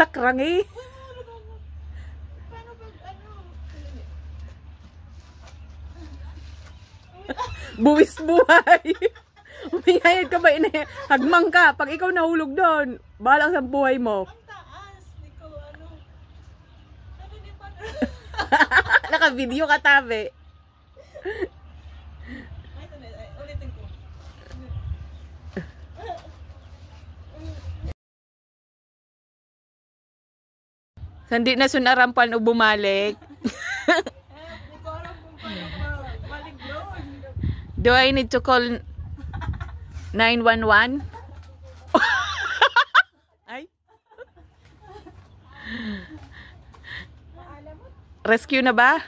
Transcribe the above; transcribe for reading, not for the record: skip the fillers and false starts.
sakrang eh. Paano pag ano? Buwis buhay. Umingayad ka ba? Hagmang ka. Pag ikaw nahulog doon, bahala sa buhay mo. Ang taas. Hindi ko ano. Sabi di pa. Naka-video ka, tabi. Ulitin ko. Sandi na sunarampan o bumalik. Hindi ko alam kung paano balik doon. Do I need to call 911? Ay. Rescue na ba?